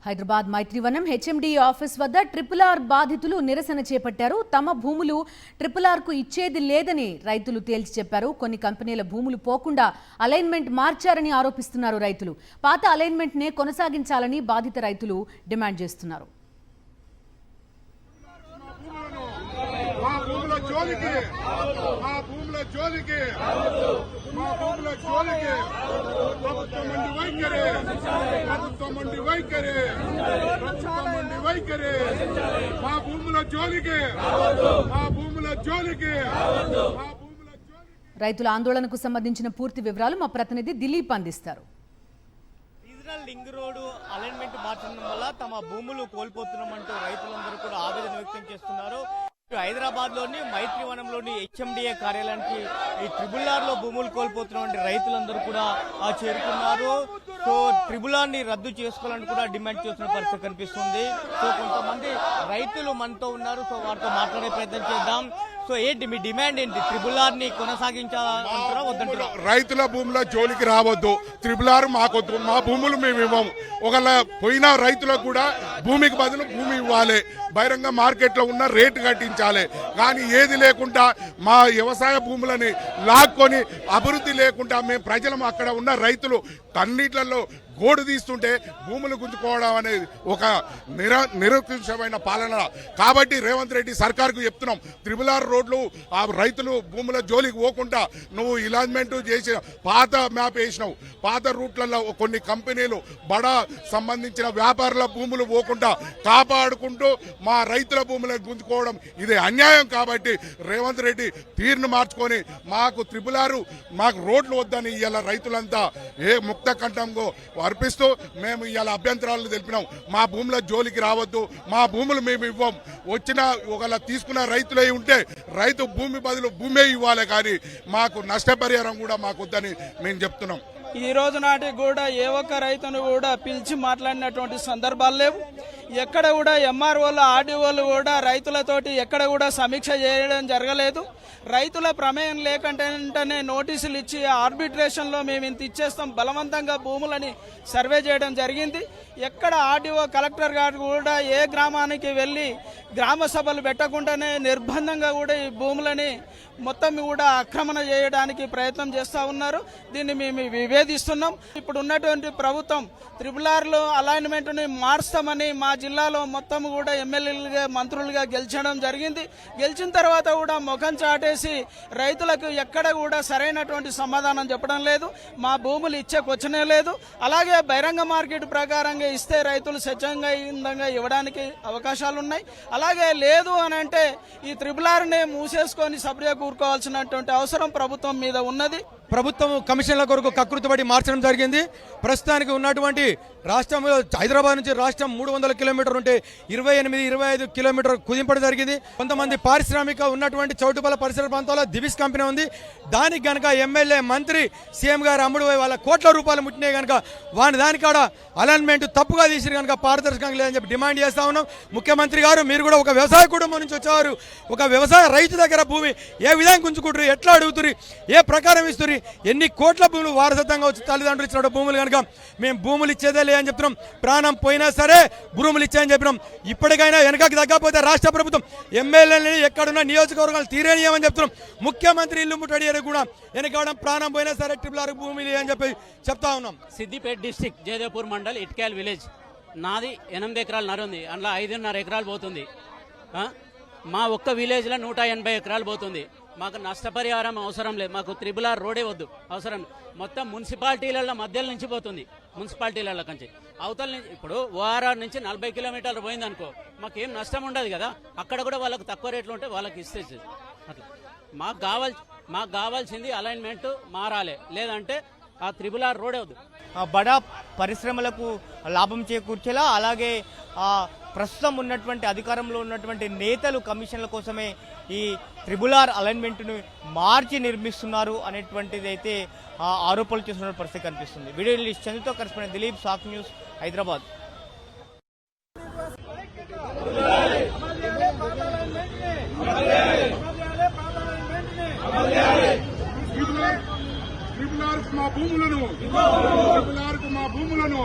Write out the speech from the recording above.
Hyderabad Maitrivanam HMD office వద్ద RRR బాధితులు నిరసన చేపట్టారు. తమ భూములు RRR కు ఇచ్చేది లేదని రైతులు తేల్చి చెప్పారు. కొన్ని కంపెనీల భూములు పోకుండా అలైన్మెంట్ మార్చారని ఆరోపిస్తున్నారు రైతులు. పాత అలైన్మెంట్ నే కొనసాగించాలని బాధిత రైతులు డిమాండ్ చేస్తున్నారు. రైతుల ఆందోళనకు సంబంధించిన పూర్తి వివరాలు మా ప్రతినిధి దిలీప్ అందిస్తారు. రీజనల్ లింక్ రోడ్ అలైన్మెంట్ మార్చడం వల్ల తమ భూములు కోల్పోతున్నామంటూ రైతులందరూ కూడా ఆవేదన వ్యక్తం చేస్తున్నారు. హైదరాబాద్ లోని మైత్రివనంలోని హెచ్ఎండిఏ కార్యాలయానికి ఈ RRR లో భూములు కోల్పోతున్నటువంటి రైతులందరూ కూడా చేరుకున్నారు. సో RRR ని రద్దు చేసుకోవాలని కూడా డిమాండ్ చేస్తున్న పరిస్థితి కనిపిస్తుంది. సో కొంతమంది రైతులు మనతో ఉన్నారు. సో వారితో మాట్లాడే ప్రయత్నం చేద్దాం. సో ఏంటి మీ డిమాండ్ ఏంటి? RRR ని కొనసాగించాలంటారా వద్దంటారా? రైతుల భూముల జోలికి రావద్దు, RRR మాకొద్దు, మా భూములు మేము ఇవ్వము. ఒకవేళ పోయిన రైతులకు కూడా భూమికి బదులు భూమి ఇవ్వాలి, బహిరంగ మార్కెట్లో ఉన్న రేటు కట్టించాలి. కానీ ఏది లేకుండా మా వ్యవసాయ భూములని లాక్కొని అభివృద్ధి లేకుండా మేము ప్రజలు అక్కడ ఉన్న రైతులు కన్నీట్లలో గోడు తీస్తుంటే భూములు గుంజుకోవడం అనేది ఒక నిరక్షమైన పాలన. కాబట్టి రేవంత్ రెడ్డి సర్కార్కు చెప్తున్నాం, RRR రోడ్లు ఆ రైతులు భూముల జోలికి పోకుండా నువ్వు ఇలాజ్మెంట్ చేసి పాత మ్యాప్ వేసినావు. పాత రూట్లలో కొన్ని కంపెనీలు బడా సంబంధించిన వ్యాపారుల భూములు పోకుండా కాపాడుకుంటూ మా రైతుల భూములను గుంజుకోవడం ఇది అన్యాయం. కాబట్టి రేవంత్ రెడ్డి తీరును మార్చుకొని మాకు RRR మాకు రోడ్లు వద్దని ఇవాళ రైతులంతా ముక్త కంఠంగా అర్పిస్తూ మేము ఇవాళ అభ్యంతరాలను తెలిపినాం. మా భూముల జోలికి రావద్దు, మా భూములు మేము ఇవ్వం. వచ్చిన ఒకవేళ తీసుకున్న రైతులై ఉంటే రైతు భూమి బదులు భూమే ఇవ్వాలి, కానీ మాకు నష్టపరిహారం కూడా మాకు వద్దని మేము చెప్తున్నాం. ఈ రోజు నాటికి కూడా ఏ ఒక్క రైతును కూడా పిలిచి మాట్లాడినటువంటి సందర్భాలు లేవు. ఎక్కడ కూడా ఎంఆర్ఓలు ఆర్డీఓలు కూడా రైతులతోటి ఎక్కడ కూడా సమీక్ష చేయడం జరగలేదు. రైతుల ప్రమేయం లేకుండానే నోటీసులు ఇచ్చి ఆర్బిట్రేషన్లో మేము ఇంత ఇచ్చేస్తాం బలవంతంగా భూములని సర్వే చేయడం జరిగింది. ఎక్కడ ఆర్డీఓ కలెక్టర్ గారు కూడా ఏ గ్రామానికి వెళ్ళి గ్రామ సభలు పెట్టకుండానే నిర్బంధంగా కూడా ఈ భూములని మొత్తం కూడా ఆక్రమణ చేయడానికి ప్రయత్నం చేస్తూ ఉన్నారు. దీన్ని మేము విభేదిస్తున్నాం. ఇప్పుడు ఉన్నటువంటి ప్రభుత్వం RRRలో అలైన్మెంట్ని మార్స్తామని మా జిల్లాలో మొత్తం కూడా ఎమ్మెల్యేలుగా మంత్రులుగా గెలిచడం జరిగింది. గెలిచిన తర్వాత కూడా ముఖం చాటేసి రైతులకు ఎక్కడ కూడా సరైనటువంటి సమాధానం చెప్పడం లేదు. మా భూములు ఇచ్చే క్వశ్చనే లేదు. అలాగే బహిరంగ మార్కెట్ ప్రకారంగా ఇస్తే రైతులు స్వచ్ఛందంగా ఇవ్వడానికి అవకాశాలు ఉన్నాయి. అలాగే లేదు అని అంటే ఈ RRRని మూసేసుకొని సబ్రిగా కూరుకోవాల్సినటువంటి అవసరం ప్రభుత్వం మీద ఉన్నది. ప్రభుత్వం కమిషన్ల కొరకు కకృతిపడి మార్చడం జరిగింది. ప్రస్తుతానికి ఉన్నటువంటి రాష్ట్రంలో హైదరాబాద్ నుంచి రాష్ట్రం 300 కిలోమీటర్లు ఉంటే 28-25 కిలోమీటర్ కుదింపడం జరిగింది. కొంతమంది పారిశ్రామిక ఉన్నటువంటి చౌటుపల్ల పరిసర ప్రాంతాల్లో దివిస్ కంపెనీ ఉంది. దానికి గనక ఎమ్మెల్యే మంత్రి సీఎం గారు అమ్ముడు వాళ్ళ కోట్ల రూపాయలు ముట్టినాయి కనుక దానికి కూడా అలైన్మెంట్ తప్పుగా తీసి కనుక పారదర్శకంగా లేదని చెప్పి డిమాండ్ చేస్తా ఉన్నాం. ముఖ్యమంత్రి గారు మీరు కూడా ఒక వ్యవసాయ కుటుంబం నుంచి వచ్చేవారు, ఒక వ్యవసాయ రైతు దగ్గర భూమి ఏ విధంగా గుంజుకుంటారు, ఎట్లా అడుగుతురు, ఏ ప్రకారం ఇస్తున్నారు, ఎన్ని కోట్ల భూములు వారసత్వంగా వచ్చి తల్లిదండ్రులు ఇచ్చిన భూములు కనుక మేము భూములు ఇచ్చేదే లేదని చెప్తున్నాం. ప్రాణం పోయినా సరే భూములు ఇచ్చాయని చెప్పినాం. ఇప్పటికైనా వెనకకి తగ్గకపోతే రాష్ట్ర ప్రభుత్వం ఎమ్మెల్యేలని ఎక్కడున్న నియోజకవర్గాలు తీరేనియమని చెప్తున్నాం. ముఖ్యమంత్రి ఇల్లు ముట్టడి కూడా వెనకవడం ప్రాణం పోయినా సరే RRR భూములు అని చెప్పి చెప్తా ఉన్నాం. సిద్దిపేట డిస్టిక్ జయదేపూర్ మండల్ ఇట్కాయల్ విలేజ్ నాది 8 ఎకరాలు నర ఉంది. అందులో 5.5 ఎకరాలు పోతుంది. మా ఒక్క విలేజ్లో 180 ఎకరాలు పోతుంది. మాకు నష్టపరిహారం అవసరం లేదు, మాకు RRR రోడే వద్దు అవసరం. మొత్తం మున్సిపాలిటీల మధ్యలో నుంచి పోతుంది, మున్సిపాలిటీల నుంచి అవతల నుంచి. ఇప్పుడు ఓఆర్ఆర్ నుంచి 40 కిలోమీటర్లు పోయింది అనుకో, మాకేం నష్టం ఉండదు కదా. అక్కడ కూడా వాళ్ళకు తక్కువ రేట్లు ఉంటే వాళ్ళకి ఇస్తే అట్లా. మాకు కావాల్సింది అలైన్మెంట్ మారాలి, లేదంటే ఆ RRR రోడే వద్దు. బడా పరిశ్రమలకు లాభం చేకూర్చేలా, అలాగే ప్రస్తుతం ఉన్నటువంటి అధికారంలో ఉన్నటువంటి నేతలు కమిషన్ల కోసమే ఈ RRR అలైన్మెంట్ను మార్చి నిర్మిస్తున్నారు అనేటువంటిది అయితే ఆరోపణలు చేస్తున్న పరిస్థితి కనిపిస్తుంది. వీడియో జర్నలిస్ట్ చంద్రతో కరెస్పాండెంట్ దిలీప్, సాక్షి న్యూస్, హైదరాబాద్. మా భూములను ట్రిపుల్ ఆర్ కు మా భూములను